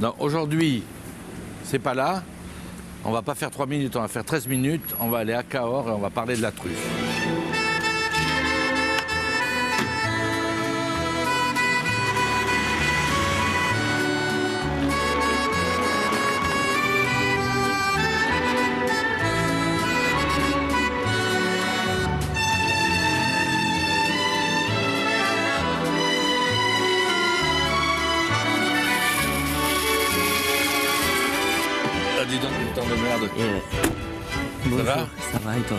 Non, aujourd'hui, c'est pas là. On va pas faire 3 minutes, on va faire 13 minutes. On va aller à Cahors et on va parler de la truffe. Dis donc, le temps de merde. Bonjour, va ça va et toi?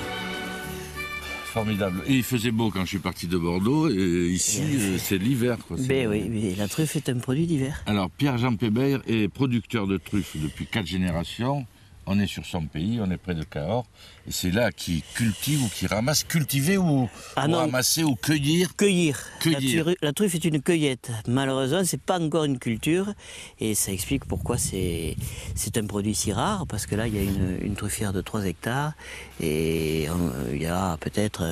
Formidable. Et il faisait beau quand je suis parti de Bordeaux, et ici, c'est l'hiver. Ben oui, mais la truffe est un produit d'hiver. Alors, Pierre-Jean Pébeire est producteur de truffes depuis 4 générations. On est sur son pays, on est près de Cahors. Et c'est là qu'il cultive ou qu'il ramasse. Cultiver ou ramasser ou cueillir. Cueillir. Cueillir. La truffe est une cueillette. Malheureusement, c'est pas encore une culture. Et ça explique pourquoi c'est un produit si rare. Parce que là, il y a une truffière de 3 hectares. Et il y a peut-être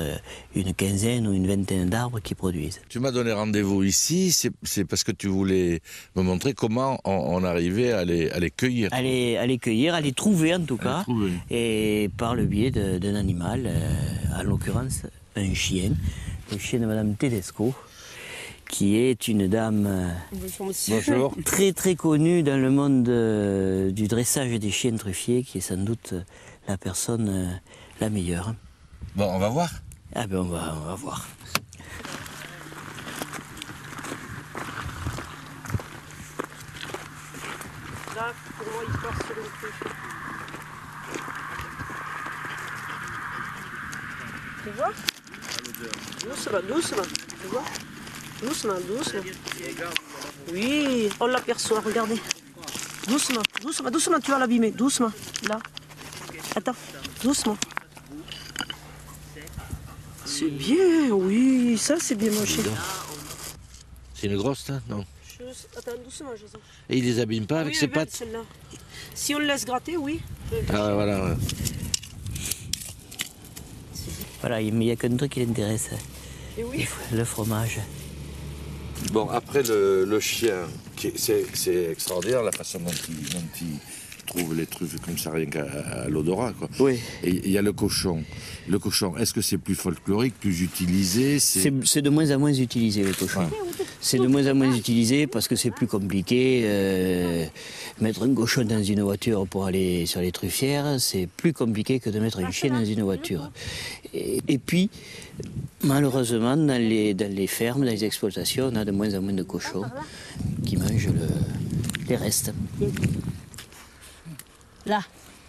une quinzaine ou une vingtaine d'arbres qui produisent. Tu m'as donné rendez-vous ici, c'est parce que tu voulais me montrer comment on arrivait à les cueillir. À les cueillir, à les trouver en tout cas. Et par le biais d'un animal, en l'occurrence un chien. Le chien de Madame Tedesco, qui est une dame Bonjour. très très connue dans le monde du dressage des chiens truffiers, qui est sans doute la personne la meilleure. Bon, on va voir. Ah ben on va voir. Là, pour moi, il part sur une truffe. Tu vois? Doucement, doucement. Tu vois? Doucement, doucement. Oui, on l'aperçoit, regardez. Doucement, doucement, doucement, tu vas l'abîmer. Doucement, là. Attends, doucement. C'est bien, oui, ça c'est bien moché. C'est une grosse, ça? Non. Attends, doucement, Joseph. Et il les abîme pas avec ses pattes? Celle-là. Si on le laisse gratter, oui. Ah, voilà. Ouais. Voilà, mais il n'y a qu'un truc qui l'intéresse, Et oui. le fromage. Bon, après le chien, c'est extraordinaire la façon dont il trouve les truffes comme ça, rien qu'à l'odorat, quoi. Oui. Et il y a le cochon. Le cochon, est-ce que c'est plus folklorique, plus utilisé? C'est de moins en moins utilisé, le cochon. Ouais. C'est de moins en moins utilisé parce que c'est plus compliqué. Mettre un cochon dans une voiture pour aller sur les truffières, c'est plus compliqué que de mettre un chien dans une voiture. Et puis, malheureusement, dans les fermes, dans les exploitations, on a de moins en moins de cochons qui mangent les restes. Là,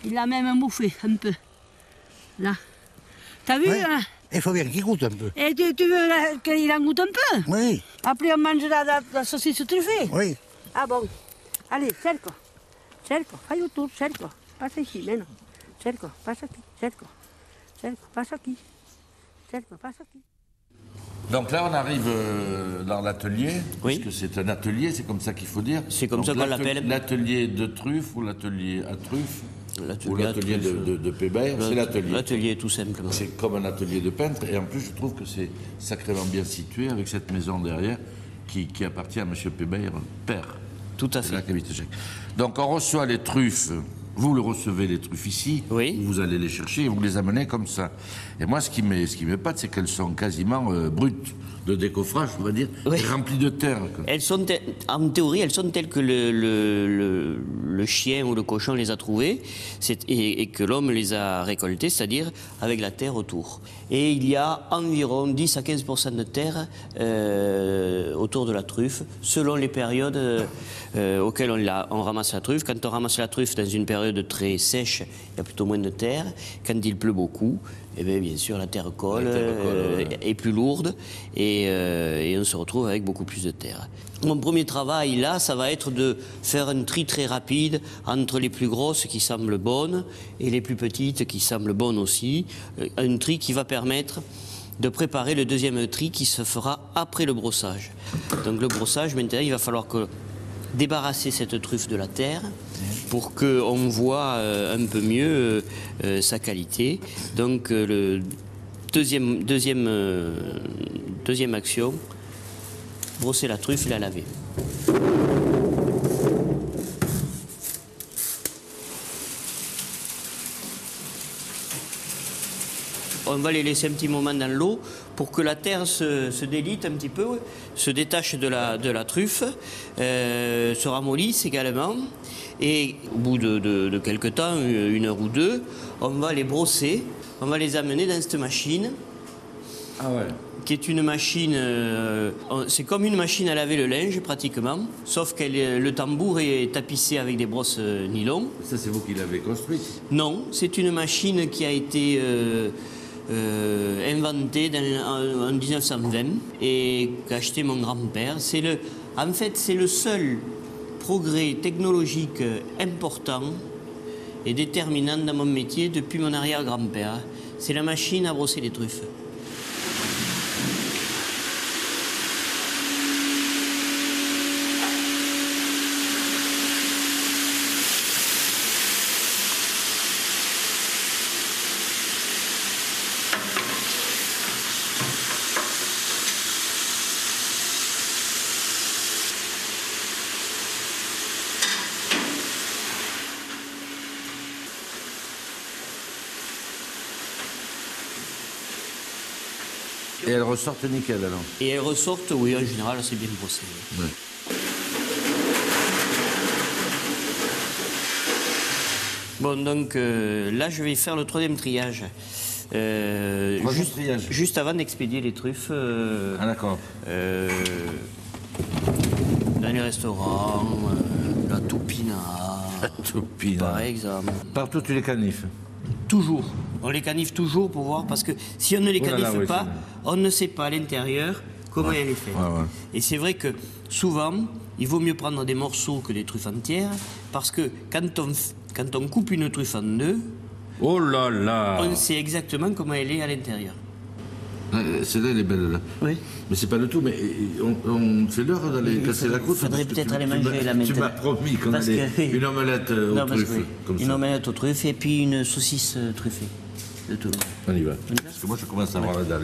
il a même bouffé un peu. Là. T'as vu, ouais. Hein? Il faut bien qu'il goûte un peu. Et tu veux qu'il en goûte un peu? Oui. Après, on mange la saucisse truffée? Oui. Ah bon. Allez, cerco. Cerco, fai autour, cerco. Passa ici, maintenant. Cerco, passa qui. Cerco. Cerco, passa qui. Cerco, passa qui. Donc là, on arrive dans l'atelier, Oui. parce que c'est un atelier, c'est comme ça qu'il faut dire. C'est comme ça qu'on l'appelle. L'atelier de truffe ou l'atelier à truffe ou l'atelier de Pébeire, c'est l'atelier. L'atelier, tout simplement. C'est comme un atelier de peintre, et en plus, je trouve que c'est sacrément bien situé avec cette maison derrière qui appartient à M. Pébeire, père. Tout à fait. Donc on reçoit les truffes. Vous le recevez, les truffes ici, oui. Vous allez les chercher et vous les amenez comme ça. Et moi, ce qui m'épate, c'est qu'elles sont quasiment brutes de décoffrage, on va dire, oui. Remplies de terre. Elles sont, en théorie, elles sont telles que le chien ou le cochon les a trouvées et que l'homme les a récoltées, c'est-à-dire avec la terre autour. Et il y a environ 10 à 15% de terre autour de la truffe, selon les périodes auxquelles on ramasse la truffe. Quand on ramasse la truffe dans une période très sèche, il y a plutôt moins de terre. Quand il pleut beaucoup, eh bien sûr la terre colle, est plus lourde et on se retrouve avec beaucoup plus de terre. Mon premier travail là, ça va être de faire un tri très rapide entre les plus grosses qui semblent bonnes et les plus petites qui semblent bonnes aussi. Un tri qui va permettre de préparer le deuxième tri qui se fera après le brossage. Donc le brossage, maintenant, il va falloir débarrasser cette truffe de la terre pour qu'on voit un peu mieux sa qualité. Donc le deuxième action, brosser la truffe et la laver. on va les laisser un petit moment dans l'eau pour que la terre se délite un petit peu, se détache de la truffe, se ramollisse également. Et au bout de quelques temps, 1 heure ou 2, on va les brosser, on va les amener dans cette machine. Ah ouais. Qui est une machine, c'est comme une machine à laver le linge pratiquement, sauf que le tambour est tapissé avec des brosses nylon. Ça c'est vous qui l'avez construite? Non, c'est une machine qui a été inventée en 1920 et qu'a acheté mon grand-père. En fait, c'est le seul progrès technologique important et déterminant dans mon métier depuis mon arrière-grand-père. C'est la machine à brosser les truffes. Et elles ressortent nickel alors? Et elles ressortent, oui, en général, c'est bien brossé. Ouais. Bon, donc là, je vais faire le 3e triage. Triage. Juste avant d'expédier les truffes. Ah d'accord. Dans les restaurants, la topina. La topina. Par exemple. Partout tu les canifes? Toujours. On les caniffe toujours pour voir, parce que si on ne les caniffe pas, on ne sait pas à l'intérieur comment elle est faite. Ouais. Et c'est vrai que souvent, il vaut mieux prendre des morceaux que des truffes entières, parce que quand on coupe une truffe en 2, oh là là, on sait exactement comment elle est à l'intérieur. Celle-là, elle est belle là. Oui. Mais c'est pas le tout, mais on fait l'heure d'aller casser la croûte. Il faudrait peut-être aller manger la maintenant. Tu m'as promis qu'on allait une omelette aux truffes. Comme une ça. omelette aux truffes et puis une saucisse truffée. De tout. On y va. Parce que moi, je commence à avoir la dalle.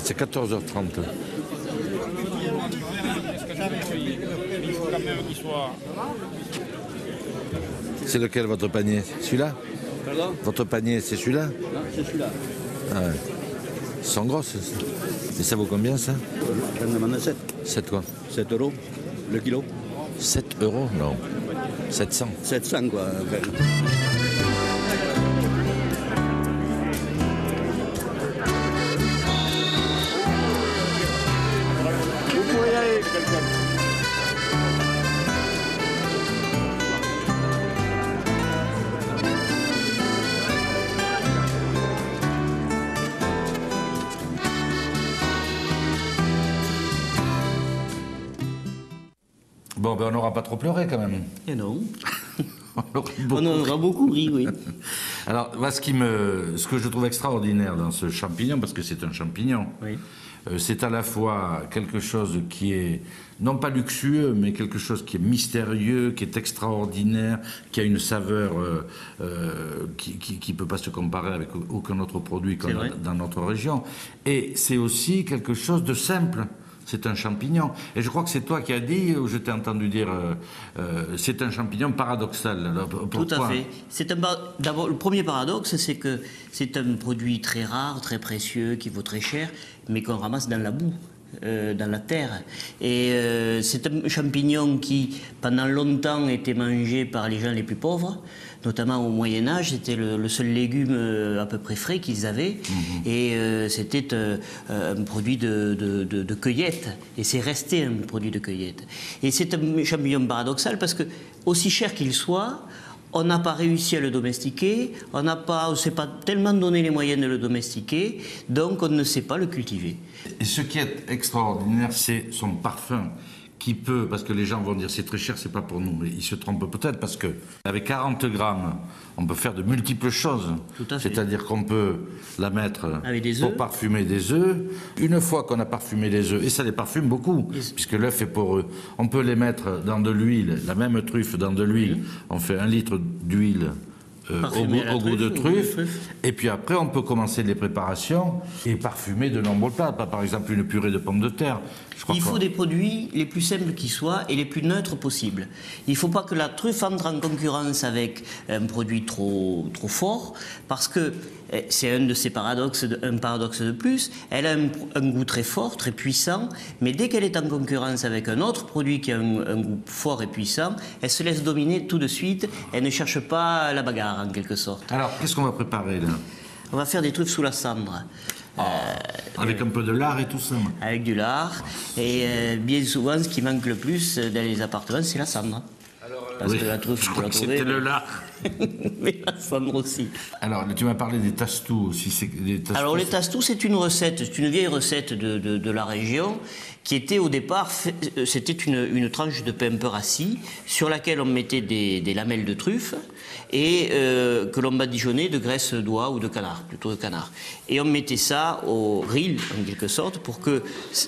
C'est 14h30. C'est lequel votre panier? Celui-là? Pardon? Votre panier, c'est celui-là? Non, c'est celui-là. Ah ouais. Ils sont grosses. Et ça vaut combien ça? J'en demande 7. 7 quoi? 7 euros le kilo. 7 euros? Non. 700. 700 quoi. Vous pouvez y aller, quelqu'un. Bon, ben on n'aura pas trop pleuré quand même. Et non. On On aura beaucoup ri, oui. Alors, moi, ce que je trouve extraordinaire dans ce champignon, parce que c'est un champignon, Oui. C'est à la fois quelque chose qui est, non pas luxueux, mais quelque chose qui est mystérieux, qui est extraordinaire, qui a une saveur qui ne peut pas se comparer avec aucun autre produit qu'on a dans notre région. Et c'est aussi quelque chose de simple. C'est un champignon. Et je crois que c'est toi qui as dit, ou je t'ai entendu dire, c'est un champignon paradoxal. Alors, pourquoi? Tout à fait. D'abord, le premier paradoxe, c'est que c'est un produit très rare, très précieux, qui vaut très cher, mais qu'on ramasse dans la boue. dans la terre. Et c'est un champignon qui, pendant longtemps, était mangé par les gens les plus pauvres, notamment au Moyen-Âge. C'était le seul légume à peu près frais qu'ils avaient. Et c'était un produit de cueillette. Et c'est resté un produit de cueillette. Et c'est un champignon paradoxal parce que, aussi cher qu'il soit, on n'a pas réussi à le domestiquer, on ne s'est pas tellement donné les moyens de le domestiquer, donc on ne sait pas le cultiver. Et ce qui est extraordinaire, c'est son parfum, qui peut, parce que les gens vont dire c'est très cher, c'est pas pour nous, mais ils se trompent peut-être parce que avec 40 grammes, on peut faire de multiples choses. Tout à fait. C'est-à-dire qu'on peut la mettre avec des pour œufs. parfumer des œufs. Une fois qu'on a parfumé les œufs, et ça les parfume beaucoup, puisque l'œuf est poreux, on peut les mettre dans de l'huile, la même truffe dans de l'huile. On fait 1 litre d'huile au goût de truffe. Et puis après, on peut commencer les préparations et parfumer de nombreux plats. Par exemple, une purée de pommes de terre. Il faut des produits les plus simples qui soient et les plus neutres possibles. Il ne faut pas que la truffe entre en concurrence avec un produit trop fort, parce que c'est un de ces paradoxes, un paradoxe de plus. Elle a un goût très fort, très puissant, mais dès qu'elle est en concurrence avec un autre produit qui a un goût fort et puissant, elle se laisse dominer tout de suite. Elle ne cherche pas la bagarre, en quelque sorte. Alors, qu'est-ce qu'on va préparer là? On va faire des truffes sous la cendre. Avec un peu de lard et tout ça. Avec du lard. Et bien souvent, ce qui manque le plus dans les appartements, c'est la cendre. Parce que la truffe, tu peux la trouver. C'était le lard. Mais la cendre aussi. Alors, tu m'as parlé des tastou aussi. Alors, les tastou, c'est une recette, c'est une vieille recette de la région qui était au départ, c'était une tranche de pain peu rassis sur laquelle on mettait des lamelles de truffe et que l'on badigeonnait de graisse d'oie ou de canard, plutôt de canard. Et on mettait ça au grill, en quelque sorte, pour que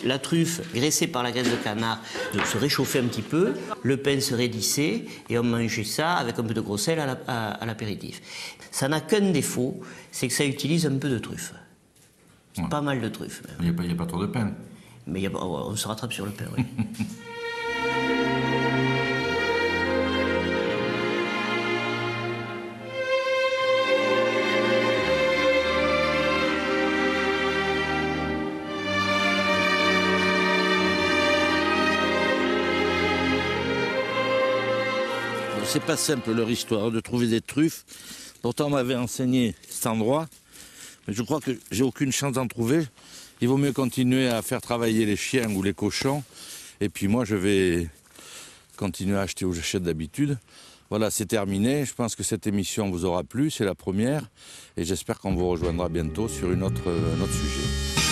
la truffe, graissée par la graisse de canard, se réchauffait un petit peu, le pain se raidissait et on mangeait ça avec un peu de gros sel à l'apéritif. Ça n'a qu'un défaut, c'est que ça utilise un peu de truffe. Ouais. Pas mal de truffe. Il n'y a pas trop de pain. Mais on se rattrape sur le pain, oui. C'est pas simple leur histoire de trouver des truffes. Pourtant on m'avait enseigné cet endroit, mais je crois que j'ai aucune chance d'en trouver. Il vaut mieux continuer à faire travailler les chiens ou les cochons. Et puis moi je vais continuer à acheter où j'achète d'habitude. Voilà, c'est terminé. Je pense que cette émission vous aura plu, c'est la première. Et j'espère qu'on vous rejoindra bientôt sur un autre sujet.